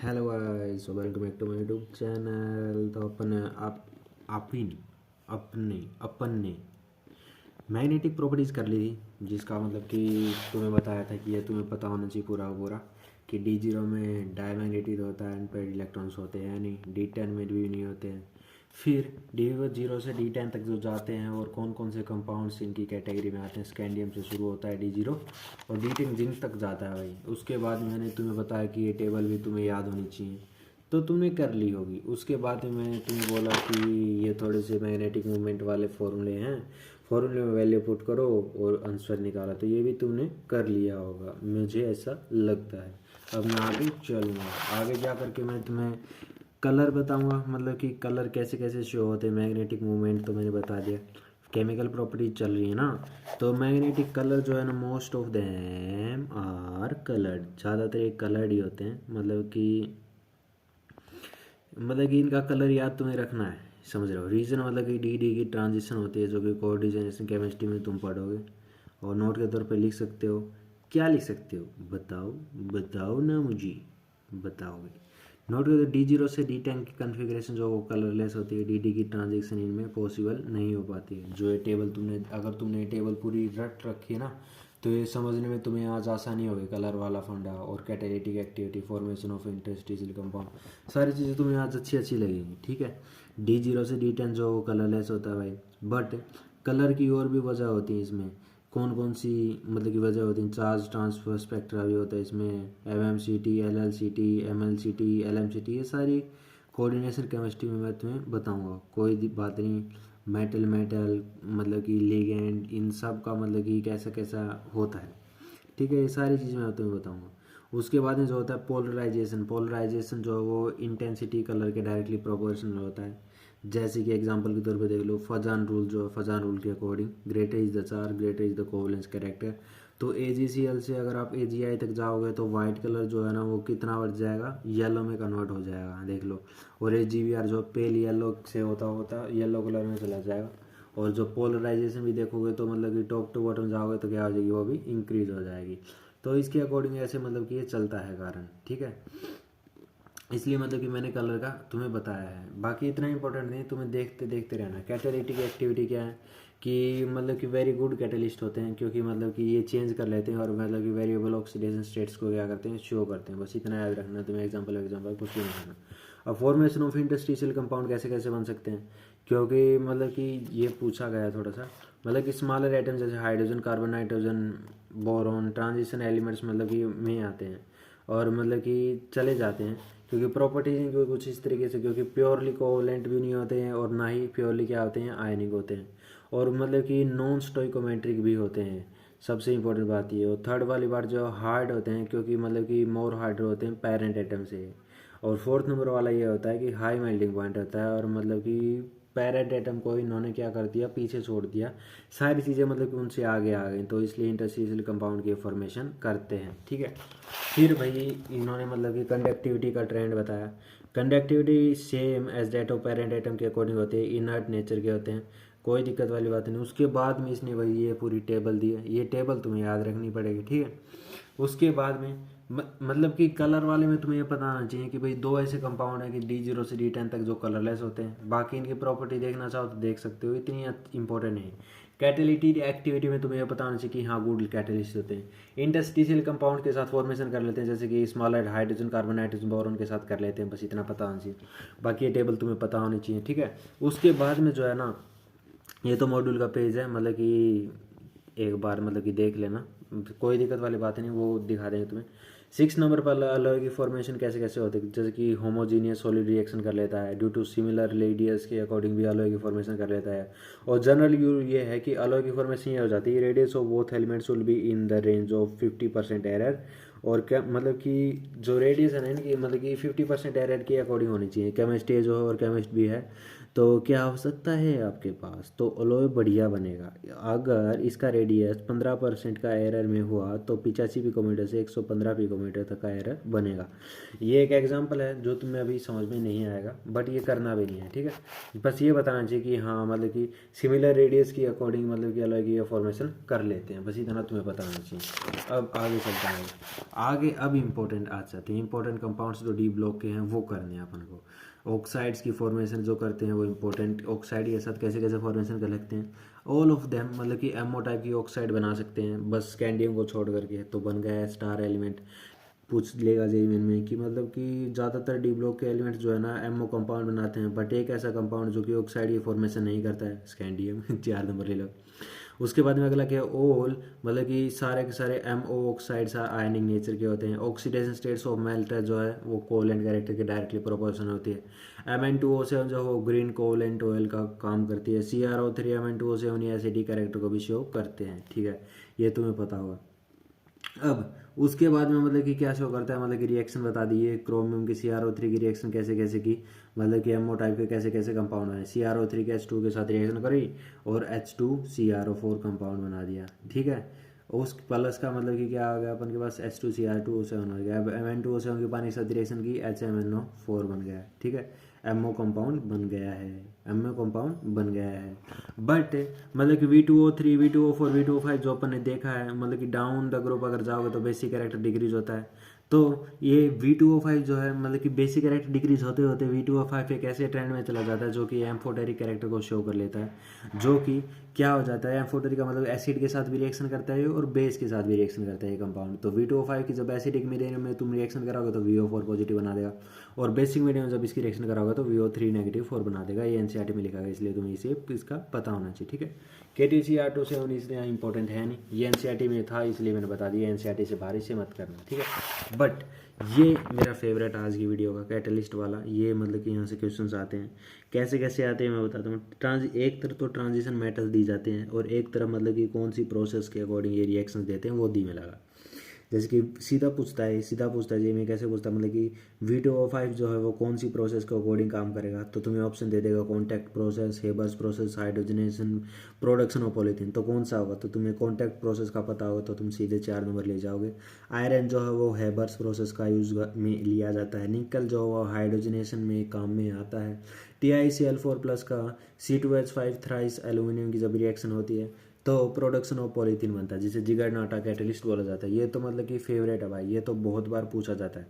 Hello guys, welcome back to my YouTube channel. तो अपन ने मैग्नेटिक प्रॉपर्टीज़ कर ली थी, जिसका मतलब कि तुम्हें बताया था कि ये तुम्हें पता होना चाहिए पूरा पूरा कि D0 में डायमैग्नेटिक होता है, अनपेयर्ड इलेक्ट्रॉन्स होते हैं, यानी D10 में भी नहीं होते हैं। फिर D0 से D10 तक जो जाते हैं और कौन कौन से कंपाउंड्स इनकी कैटेगरी में आते हैं। स्कैंडियम से शुरू होता है D0 और D10 जिंक तक जाता है भाई। उसके बाद मैंने तुम्हें बताया कि ये टेबल भी तुम्हें याद होनी चाहिए, तो तुमने कर ली होगी। उसके बाद में मैंने तुम्हें बोला कि ये थोड़े से मैग्नेटिक मूवमेंट वाले फॉर्मूले हैं, फॉर्मूले में वैल्यू पुट करो और आंसर निकाला, तो ये भी तुमने कर लिया होगा, मुझे ऐसा लगता है। अब मैं आगे चलूँगा, आगे जा करके मैं तुम्हें कलर बताऊंगा, मतलब कि कलर कैसे कैसे शो होते हैं। मैग्नेटिक मूवमेंट तो मैंने बता दिया, केमिकल प्रॉपर्टीज चल रही है ना, तो मैग्नेटिक कलर जो है ना, most of them are coloured, ज़्यादातर ये कलर्ड ही होते हैं। मतलब कि इनका कलर याद तुम्हें रखना है, समझ रहे हो। रीजन मतलब कि डी की ट्रांजिशन होती है, जो कि कोऑर्डिनेशन केमिस्ट्री में तुम पढ़ोगे और नोट के तौर पे लिख सकते हो। क्या लिख सकते हो, बताओ बताओ ना, मुझे बताओगे। नोट करो, D0 से D10 की कन्फिग्रेशन जो वो कलरलेस होती है, डी की ट्रांजेक्शन इनमें पॉसिबल नहीं हो पाती है। जो ये टेबल तुमने, अगर तुमने ये टेबल पूरी रट रखी है ना, तो ये समझने में तुम्हें आज आसानी होगी। कलर वाला फंडा और catalytic activity, formation of interstitial compound, सारी चीज़ें तुम्हें आज अच्छी अच्छी लगेंगी, ठीक है। D0 से D10 जो कलरलेस होता है भाई, बट कलर की और भी वजह होती है इसमें। कौन कौन सी मतलब की वजह होती है, चार्ज ट्रांसफर स्पेक्ट्रा भी होता है इसमें, MMCT, LLCT, MLCT, LMCT, ये सारी कोऑर्डिनेशन केमिस्ट्री में मैं तुम्हें बताऊंगा। कोई बात नहीं, मेटल मेटल मतलब कि लिगेंड, इन सब का मतलब कि कैसा कैसा होता है, ठीक है। ये सारी चीज़ें मैं तुम्हें बताऊंगा। उसके बाद में जो होता है पोलराइजेशन, पोलराइजेशन जो है वो इंटेंसिटी कलर के डायरेक्टली प्रोपोर्शनल होता है। जैसे कि एग्जांपल के तौर पे देख लो, फजान रूल जो है, फजान रूल के according greater is the charge, greater is the covalence character. तो AgCl से अगर आप AgI तक जाओगे तो वाइट कलर जो है ना वो कितना बढ़ जाएगा, येलो में कन्वर्ट हो जाएगा, देख लो। और AgBr जो पेल येलो से होता होता येलो कलर में चला जाएगा। और जो पोलराइजेशन भी देखोगे तो मतलब कि टॉप टू बॉटम जाओगे तो क्या हो जाएगी, वो भी इंक्रीज हो जाएगी। तो इसके अकॉर्डिंग ऐसे मतलब कि ये चलता है कारण, ठीक है। इसलिए मतलब कि मैंने कलर का तुम्हें बताया है, बाकी इतना इंपॉर्टेंट नहीं, तुम्हें देखते देखते रहना। कैटालिटिक एक्टिविटी क्या है कि मतलब कि वेरी गुड कैटलिस्ट होते हैं, क्योंकि मतलब कि ये चेंज कर लेते हैं और मतलब कि वेरिएबल ऑक्सीडेशन स्टेट्स को क्या करते हैं, शो करते हैं। बस इतना याद रखना तुम्हें, एग्जांपल कुछ भी नहीं करना। अब फॉर्मेशन ऑफ इंटरस्टिशियल कंपाउंड कैसे कैसे बन सकते हैं, क्योंकि मतलब कि ये पूछा गया थोड़ा सा, मतलब कि स्मॉलर एटम जैसे hydrogen, carbon, nitrogen, boron, transition elements मतलब कि में आते हैं और मतलब कि चले जाते हैं, क्योंकि प्रॉपर्टीज इनकी कुछ इस तरीके से, क्योंकि प्योरली कोवलेंट भी नहीं होते हैं और ना ही प्योरली क्या होते हैं, आयनिक होते हैं। और मतलब कि नॉन स्टोइकोमेट्रिक भी होते हैं, सबसे इंपॉर्टेंट बात ये। और थर्ड वाली बात जो हार्ड होते हैं, क्योंकि मतलब कि मोर हार्डर होते हैं पेरेंट एटम से। और फोर्थ नंबर वाला ये होता है कि हाई मेल्टिंग पॉइंट होता है, और मतलब कि पेरेंट एटम को इन्होंने क्या कर दिया, पीछे छोड़ दिया। सारी चीज़ें मतलब कि उनसे आगे आ गई, तो इसलिए इंटरस्टिशियल कंपाउंड की फॉर्मेशन करते हैं, ठीक है। फिर भाई इन्होंने मतलब कि कंडक्टिविटी का ट्रेंड बताया। Conductivity same as that of parent atom के अकॉर्डिंग होते हैं, इनर्ट नेचर के होते हैं, कोई दिक्कत वाली बात नहीं। उसके बाद में इसने भाई ये पूरी टेबल दी है, ये टेबल तुम्हें याद रखनी पड़ेगी, ठीक है। उसके बाद में मतलब कि कलर वाले में तुम्हें ये पता होना चाहिए कि भाई दो ऐसे कंपाउंड है कि D0 से D10 तक जो कलरलेस होते हैं। बाकी इनकी प्रॉपर्टी देखना चाहो तो देख सकते हो, इतनी इंपॉर्टेंट नहीं। कैटेलिटिक एक्टिविटी में तुम्हें यह पता होना चाहिए कि हाँ गुड कैटेलिस्ट होते हैं। इंटरस्टिशियल कंपाउंड के साथ फॉर्मेशन कर लेते हैं, जैसे कि smaller hydrogen, carbon, nitrogen, boron के साथ कर लेते हैं, बस इतना पता होना चाहिए। बाकी ये टेबल तुम्हें पता होनी चाहिए, ठीक है। उसके बाद में जो है ना, ये तो मॉड्यूल का पेज है, मतलब कि एक बार मतलब कि देख लेना, कोई दिक्कत वाली बात नहीं, वो दिखा देंगे तुम्हें। 6 नंबर पर अलॉय की फॉर्मेशन कैसे कैसे होती है, जैसे कि होमोजीनियस सॉलिड रिएक्शन कर लेता है, ड्यू टू सिमिलर रेडियस के अकॉर्डिंग भी अलॉय की फॉर्मेशन कर लेता है। और जनरल व्यू ये है कि अलॉय की फॉर्मेशन ये हो जाती है, radius of both elements will be in the range of 50% error. और क्या मतलब कि जो रेडियस है ना इनकी, मतलब कि 50% एरर के अकॉर्डिंग होनी चाहिए। केमिस्ट्री जो है और केमिस्ट भी है, तो क्या हो सकता है आपके पास, तो अलोय बढ़िया बनेगा। अगर इसका रेडियस 15% का एरर में हुआ तो 85 पिकोमीटर से 115 पिकोमीटर तक का एरर बनेगा। ये एक एग्जांपल है जो तुम्हें अभी समझ में नहीं आएगा, बट ये करना भी नहीं है, ठीक है। बस ये बताना चाहिए कि हाँ मतलब कि सिमिलर रेडियस की अकॉर्डिंग मतलब कि अलग ही फॉर्मेशन कर लेते हैं, बस इतना तुम्हें बताना चाहिए। अब आगे चलता है, आगे अब इम्पोर्टेंट आ जाते हैं, इंपॉर्टेंट कंपाउंड्स जो डी ब्लॉक के हैं वो करने हैं अपन को। ऑक्साइड्स की फॉर्मेशन जो करते हैं वो इंपॉर्टेंट, ऑक्साइड के साथ कैसे कैसे फॉर्मेशन कर सकते हैं, ऑल ऑफ देम मतलब कि एमओ टाइप की ऑक्साइड बना सकते हैं बस स्कैंडियम को छोड़ करके, तो बन गया है स्टार एलिमेंट। पूछ लेगा जेईमेन में कि मतलब कि ज़्यादातर डी ब्लॉक के एलिमेंट्स जो है ना एमओ कंपाउंड बनाते हैं, बट एक ऐसा कंपाउंड जो कि ऑक्साइड की फॉर्मेशन नहीं करता है, स्कैंडियम 4 नंबर ले लो। उसके बाद में अगला क्या है, ओल मतलब कि सारे के सारे एमओ ऑक्साइड्स आयनिक नेचर के होते हैं। ऑक्सीडेशन स्टेट्स ऑफ मेल्टर जो है वो कोवलेंट कैरेक्टर के डायरेक्टली प्रोपोर्शनल होती है। Mn2O7 जो हो ग्रीन कोवलेंट ऑयल का काम करती है। CrO3 Mn2O7 ये एसिडिक कैरेक्टर को भी शो करते हैं, ठीक है, ये तुम्हें पता होगा। अब उसके बाद में मतलब कि क्या शो करता है, मतलब कि रिएक्शन बता दिए क्रोमियम की CrO3 की रिएक्शन कैसे कैसे की, मतलब कि एमओ टाइप के कैसे कैसे कंपाउंड बने। CrO3 के H2 के साथ रिएक्शन करी और H2CrO4 कंपाउंड बना दिया, ठीक है। उस प्लस का मतलब कि क्या आ गया अपन के पास H2Cr2O7 हो गया। अब Mn2O7 के पानी के साथ रिएक्शन की HMnO4 बन गया है, ठीक है, एमओ कंपाउंड बन गया है, एमओ कंपाउंड बन गया है। बट मतलब कि V2O3 V2O4 V2O5 जो अपन ने देखा है, मतलब कि डाउन द ग्रुप अगर जाओगे तो बेसिक कैरेक्टर डिक्रीज होता है। तो ये V2O5 जो है मतलब कि बेसिक कैरेक्टर डिक्रीज होते होते V2O5 एक ऐसे ट्रेंड में चला जाता है जो कि एम्फोटेरिक कैरेक्टर को शो कर लेता है, जो कि क्या हो जाता है, एम्फोटेरिक का मतलब एसिड के साथ भी रिएक्शन करता है और बेस के साथ भी रिएक्शन करता है ये कंपाउंड। तो V2O5 की जब एसिडिक मीडियम में तुम रिएक्शन कराओगे तो VO4 पॉजिटिव बना देगा, और बेसिक मीडियम में जब इसकी रिएक्शन कराओगे तो VO3 नेगेटिव 4 बना देगा। ये एनसीईआरटी में लिखा है, इसलिए तुम्हें इसे इसका पता होना चाहिए, ठीक है। KTCr2 इसलिए इंपॉर्टेंट है नहीं, ये एनसीईआरटी में था इसलिए मैंने बता दिया, एनसीईआरटी से बाहर इसे मत करना, ठीक है। बट ये मेरा फेवरेट आज की वीडियो का कैटलिस्ट वाला, ये मतलब कि यहाँ से क्वेश्चंस आते हैं, कैसे कैसे आते हैं मैं बताता हूँ। एक तरफ तो ट्रांजिशन मेटल दी जाते हैं और एक तरफ मतलब कि कौन सी प्रोसेस के अकॉर्डिंग ये रिएक्शंस देते हैं वो दी में लगा। जैसे कि सीधा पूछता है जी, मैं कैसे पूछता मतलब कि V2O5 जो है वो कौन सी प्रोसेस के अकॉर्डिंग काम करेगा, तो तुम्हें ऑप्शन दे देगा contact process, Haber's process, hydrogenation, production of polythene. तो कौन सा होगा, तो तुम्हें कॉन्टैक्ट प्रोसेस का पता होगा तो तुम सीधे 4 नंबर ले जाओगे। आयरन जो है वो हेबर्स प्रोसेस का यूज में लिया जाता है। निकल जो है वो हाइड्रोजनेशन में काम में आता है। TiCl4+ का C2H5 थ्राइस एल्यूमिनियम की जब रिएक्शन होती है तो प्रोडक्शन ऑफ पॉलीथीन बनता है, जिसे जिगरनाटा कैटलिस्ट बोला जाता है। ये तो मतलब कि फेवरेट है भाई, ये तो बहुत बार पूछा जाता है।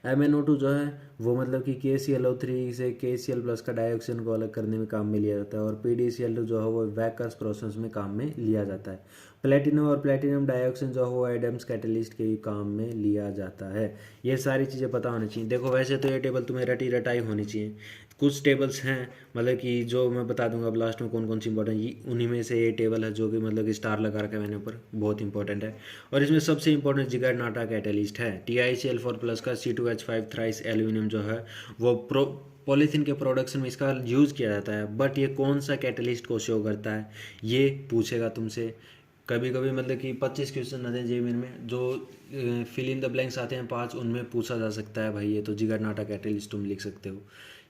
MnO2 जो है वो मतलब कि KClO3 से KCl+ का डाइऑक्सीजन को अलग करने में काम में लिया जाता है, और PdCl2 जो है वो वैकर्स प्रोसेस में काम में लिया जाता है। प्लेटिनम और प्लेटिनम डाइऑक्साइड जो है वो एडम्स कैटलिस्ट के काम में लिया जाता है। ये सारी चीज़ें पता होनी चाहिए। देखो वैसे तो ये टेबल तुम्हें रटी रटाई होनी चाहिए, कुछ टेबल्स हैं मतलब कि जो मैं बता दूंगा अब लास्ट में कौन कौन सी इंपॉर्टेंट, उन्हीं में से ये टेबल है जो कि मतलब कि स्टार लगा रखा है मैंने ऊपर, बहुत इंपॉर्टेंट है। और इसमें सबसे इंपॉर्टेंट जिगरनाटा कैटलिस्ट है। TiCl4+ का C2H5 थ्राइस एल्यूमिनियम जो है वो पॉलीथीन के प्रोडक्शन में इसका यूज़ किया जाता है। बट ये कौन सा कैटलिस्ट को शो करता है ये पूछेगा तुमसे कभी कभी, मतलब कि 25 क्वेश्चन आते हैं जेईमेन में, जो फिल इन द ब्लैंक्स आते हैं 5, उनमें पूछा जा सकता है भाई ये तो जिगरनाटा कैटलिस्ट तुम लिख सकते हो।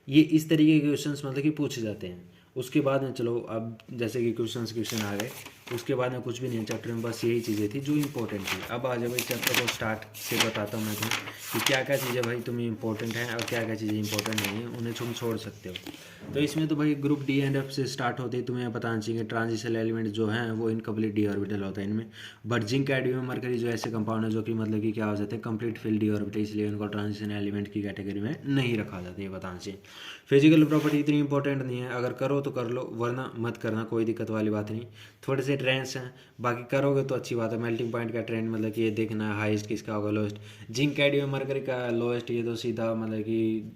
ये इस तरीके के क्वेश्चंस मतलब कि पूछे जाते हैं। उसके बाद में चलो अब जैसे कि क्वेश्चन आ गए, उसके बाद में कुछ भी नहीं है चैप्टर में, बस यही चीज़ें थी जो इंपॉर्टेंट थी। अब आ जाओ भाई चैप्टर को स्टार्ट से बताता हूँ मैं तुम्हें कि क्या क्या चीज़ें भाई तुम्हें इंपॉर्टेंट हैं और क्या क्या चीज़ें इंपॉर्टेंट नहीं है, उन्हें तुम छोड़ सकते हो। तो इसमें तो भाई ग्रुप डी एंड एफ से स्टार्ट होती है, तुम्हें बताना चाहिए ट्रांजिशन एलिमेंट जो हैं वो इनकम्प्लीट डी ऑर्बिटल होता है इनमें। बट जिंक कैडमियम मरकरी जो ऐसे कंपाउंड है जो कि मतलब कि क्या हो जाते हैं कंप्लीट फिल डी ऑर्बिटल, इसलिए उनको ट्रांजिशन एलिमेंट की कैटेगरी में नहीं रखा जाता, ये बताना चाहिए। फिजिकल प्रॉपर्टी इतनी इंपॉर्टेंट नहीं है, अगर करो तो कर लो वरना मत करना, कोई दिक्कत वाली बात नहीं। थोड़े से ट्रेंड्स हैं, बाकी करोगे तो अच्छी बात है। मेल्टिंग पॉइंट का ट्रेंड मतलब कि ये देखना है हाईएस्ट किसका होगा, लोएस्ट। जिंक कैडमियम मरकरी का लोएस्ट, ये तो सीधा मतलब कि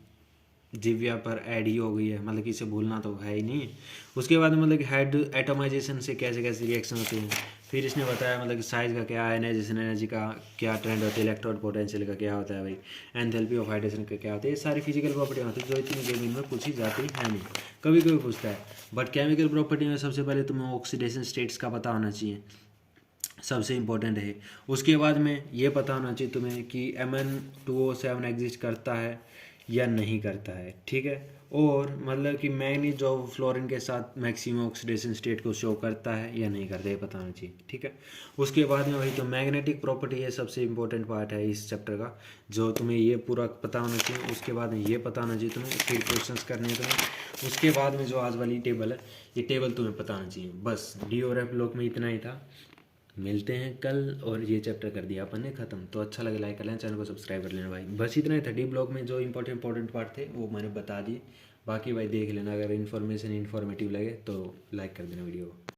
जिविया पर ऐड ही हो गई है, मतलब कि इसे भूलना तो है ही नहीं। उसके बाद मतलब कि हाइड एटोमाइजेशन से कैसे कैसे रिएक्शन होती हैं, फिर इसने बताया मतलब कि साइज का क्या, आयनाइजेशन एनर्जी का क्या ट्रेंड होता है, इलेक्ट्रोड पोटेंशियल का क्या होता है भाई, एंथैल्पी ऑफ हाइड्रेशन का क्या होता है। ये सारी फिजिकल प्रॉपर्टी होती है जो इतनी जेईई में पूछी जाती है नहीं, कभी कभी पूछता है। बट केमिकल प्रॉपर्टी में सबसे पहले तुम्हें ऑक्सीडेशन स्टेट्स का पता होना चाहिए, सबसे इम्पोर्टेंट है। उसके बाद में ये पता होना चाहिए तुम्हें कि Mn2O7 एग्जिस्ट करता है या नहीं करता है, ठीक है। और मतलब कि मैग्नीज जो फ्लोरीन के साथ मैक्सिमम ऑक्सीडेशन स्टेट को शो करता है या नहीं करता है, पता होना चाहिए, ठीक है। उसके बाद में वही तो मैग्नेटिक प्रॉपर्टी है, सबसे इंपॉर्टेंट पार्ट है इस चैप्टर का, जो तुम्हें ये पूरा पता होना चाहिए। उसके बाद में ये पता होना चाहिए तुम्हें, फिर क्वेश्चंस करने हैं तुम्हें। उसके बाद में जो आज वाली टेबल है, ये टेबल तुम्हें पता होना चाहिए। बस डी और एफ ब्लॉक में इतना ही था। मिलते हैं कल, और ये चैप्टर कर दिया अपन ने ख़त्म। तो अच्छा लगे लाइक कर लेना, चैनल को सब्सक्राइब कर लेना भाई। बस इतना ही था, डी ब्लॉक में जो इंपॉर्टेंट पार्ट थे वो मैंने बता दिए। बाकी भाई देख लेना, अगर इन्फॉर्मेटिव लगे तो लाइक कर देना वीडियो को।